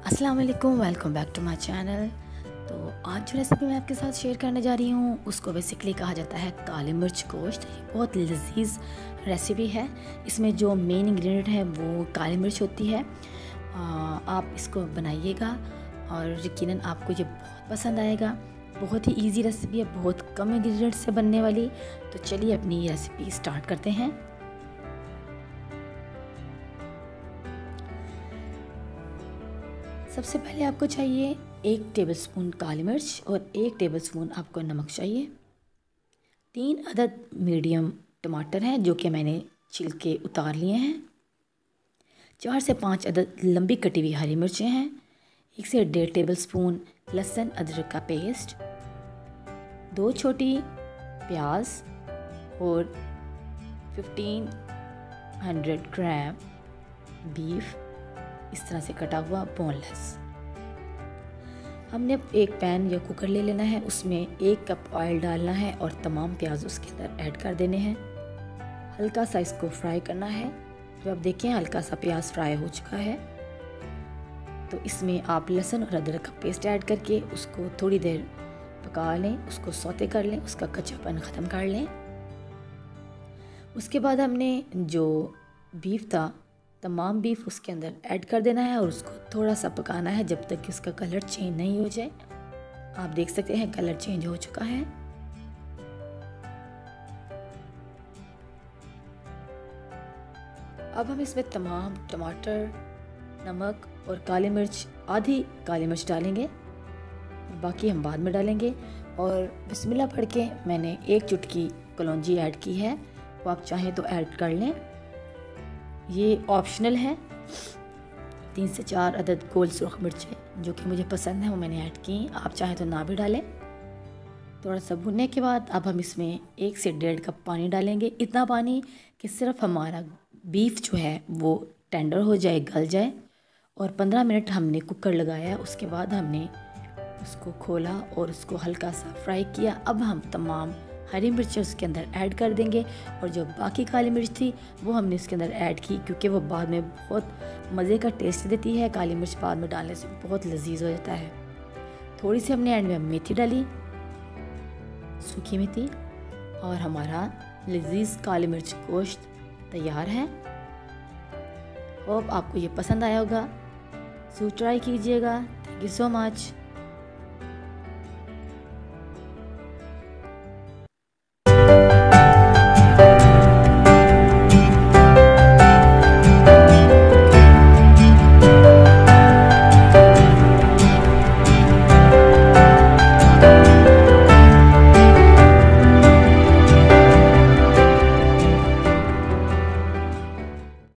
अस्सलाम वालेकुम, welcome back to my channel. तो आज जो रेसिपी मैं आपके साथ शेयर करने जा रही हूँ उसको बेसिकली कहा जाता है काली मिर्च गोश्त। ये बहुत लजीज रेसिपी है। इसमें जो मेन इंग्रेडिएंट है वो काली मिर्च होती है। आप इसको बनाइएगा और यकीनन आपको ये बहुत पसंद आएगा। बहुत ही इजी रेसिपी है, बहुत कम इंग्रेडिएंट से बनने वाली। तो चलिए अपनी रेसिपी स्टार्ट करते हैं। सबसे पहले आपको चाहिए 1 टेबलस्पून काली मिर्च और 1 टेबलस्पून आपको नमक चाहिए। 3 अदद मीडियम टमाटर हैं जो कि मैंने छिल के उतार लिए हैं। 4 से 5 अदद लंबी कटी हुई हरी मिर्चें हैं। 1 से 1.5 टेबलस्पून लहसुन अदरक का पेस्ट, 2 छोटी प्याज और 1500 ग्राम बीफ इस तरह से कटा हुआ बोनलेस। हमने एक पैन या कुकर ले लेना है, उसमें 1 कप ऑयल डालना है और तमाम प्याज उसके अंदर ऐड कर देने हैं। हल्का सा इसको फ्राई करना है। जब आप देखें हल्का सा प्याज फ्राई हो चुका है तो इसमें आप लहसुन और अदरक का पेस्ट ऐड करके उसको थोड़ी देर पका लें, उसको सौते कर लें, उसका कच्चापन ख़त्म कर लें। उसके बाद हमने जो बीफ था तमाम बीफ उसके अंदर ऐड कर देना है और उसको थोड़ा सा पकाना है जब तक कि उसका कलर चेंज नहीं हो जाए। आप देख सकते हैं कलर चेंज हो चुका है। अब हम इसमें तमाम टमाटर, नमक और काली मिर्च, आधी काली मिर्च डालेंगे, बाकी हम बाद में डालेंगे। और बिस्मिल्लाह पढ़ के मैंने 1 चुटकी कलौंजी ऐड की है, वो आप चाहें तो ऐड कर लें, ये ऑप्शनल है। 3 से 4 अदद गोल सुरख मिर्चें जो कि मुझे पसंद है वो मैंने ऐड की। आप चाहें तो ना भी डालें। थोड़ा सा भुनने के बाद अब हम इसमें 1 से 1.5 कप पानी डालेंगे। इतना पानी कि सिर्फ हमारा बीफ जो है वो टेंडर हो जाए, गल जाए। और 15 मिनट हमने कुकर लगाया, उसके बाद हमने उसको खोला और उसको हल्का सा फ्राई किया। अब हम तमाम हरी मिर्चें उसके अंदर ऐड कर देंगे और जो बाकी काली मिर्च थी वो हमने उसके अंदर ऐड की, क्योंकि वो बाद में बहुत मज़े का टेस्ट देती है। काली मिर्च बाद में डालने से बहुत लजीज हो जाता है। थोड़ी सी हमने एंड में मेथी डाली, सूखी मेथी, और हमारा लजीज काली मिर्च गोश्त तैयार है। होप आपको ये पसंद आया होगा। सो ट्राई कीजिएगा। Thank you so much.